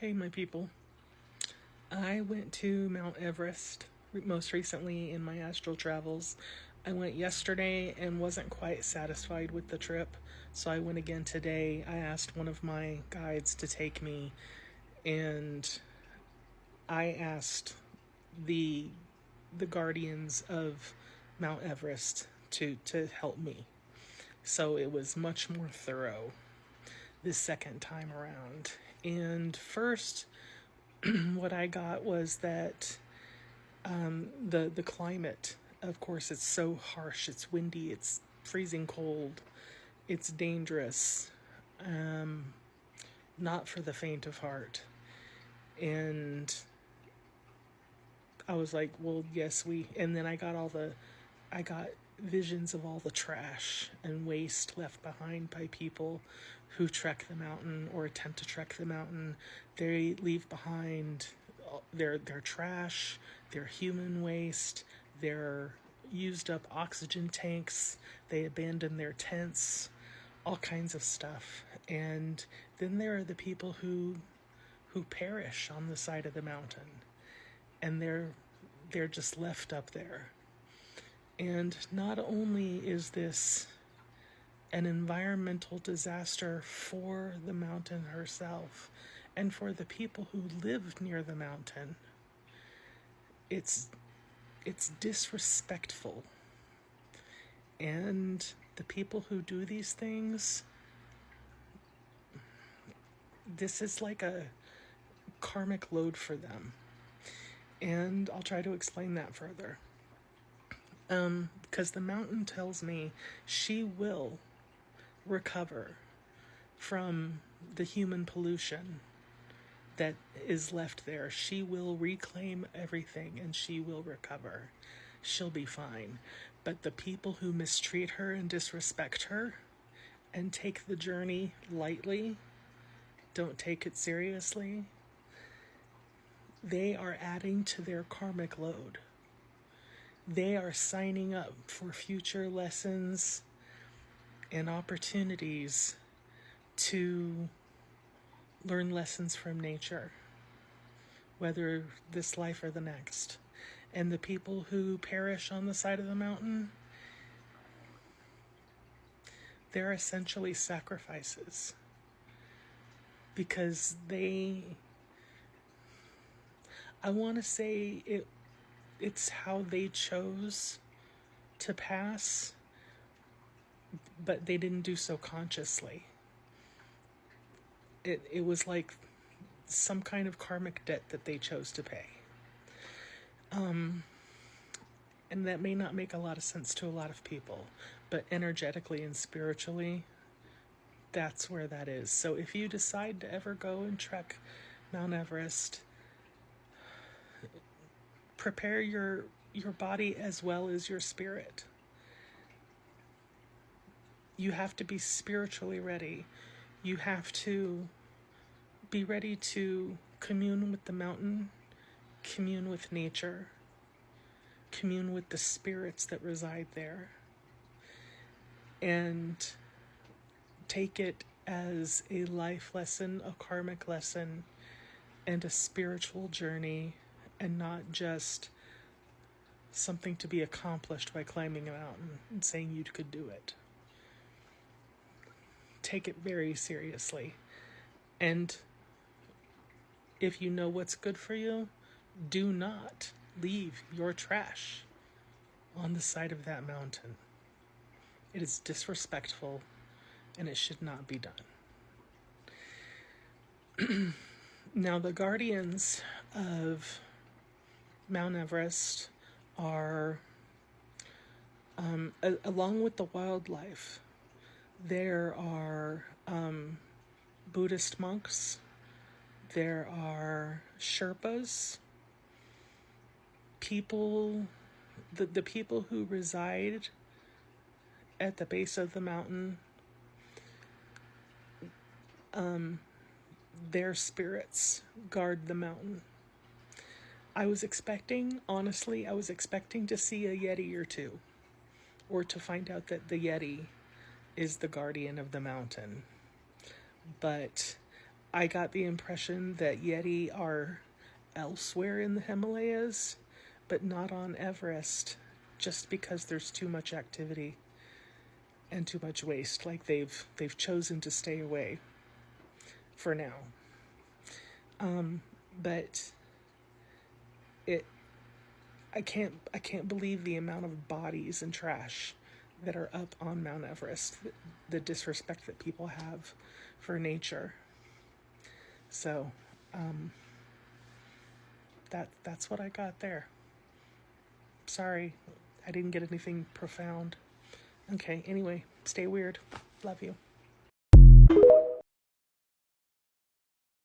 Hey, my people. I went to Mount Everest most recently in my astral travels. I went yesterday and wasn't quite satisfied with the trip, so I went again today. I asked one of my guides to take me, and I asked the guardians of Mount Everest to help me. So it was much more thorough this second time around. And first, what I got was that the climate, of course, it's so harsh. It's windy. It's freezing cold. It's dangerous. Not for the faint of heart. And I was like, well, yes, and then I got visions of all the trash and waste left behind by people who trek the mountain or attempt to trek the mountain. They leave behind their trash, their human waste, their used up oxygen tanks. They abandon their tents, all kinds of stuff. And then there are the people who perish on the side of the mountain, and they're just left up there. And not only is this an environmental disaster for the mountain herself and for the people who live near the mountain, it's disrespectful. And the people who do these things, this is like a karmic load for them. And I'll try to explain that further. Because the mountain tells me she will recover from the human pollution that is left there. She will reclaim everything and she will recover. She'll be fine. But the people who mistreat her and disrespect her and take the journey lightly, don't take it seriously, they are adding to their karmic load. They are signing up for future lessons and opportunities to learn lessons from nature, whether this life or the next. And the people who perish on the side of the mountain, they're essentially sacrifices, because I want to say it's how they chose to pass, but they didn't do so consciously. It was like some kind of karmic debt that they chose to pay. And that may not make a lot of sense to a lot of people, but energetically and spiritually, that's where that is. So if you decide to ever go and trek Mount Everest, prepare your body as well as your spirit. You have to be spiritually ready. You have to be ready to commune with the mountain, commune with nature, commune with the spirits that reside there, and take it as a life lesson, a karmic lesson, and a spiritual journey, and not just something to be accomplished by climbing a mountain and saying you could do it. Take it very seriously. And if you know what's good for you, do not leave your trash on the side of that mountain. It is disrespectful and it should not be done. Now, the guardians of Mount Everest are, along with the wildlife, there are Buddhist monks, there are Sherpas, people, the people who reside at the base of the mountain, their spirits guard the mountain. Honestly, I was expecting to see a Yeti or two, or to find out that the Yeti is the guardian of the mountain. But I got the impression that Yeti are elsewhere in the Himalayas, but not on Everest, just because there's too much activity and too much waste. Like they've chosen to stay away for now. But it I can't believe the amount of bodies and trash that are up on Mount Everest, the disrespect that people have for nature. So that's what I got there. Sorry, I didn't get anything profound. Okay, anyway, stay weird. Love you.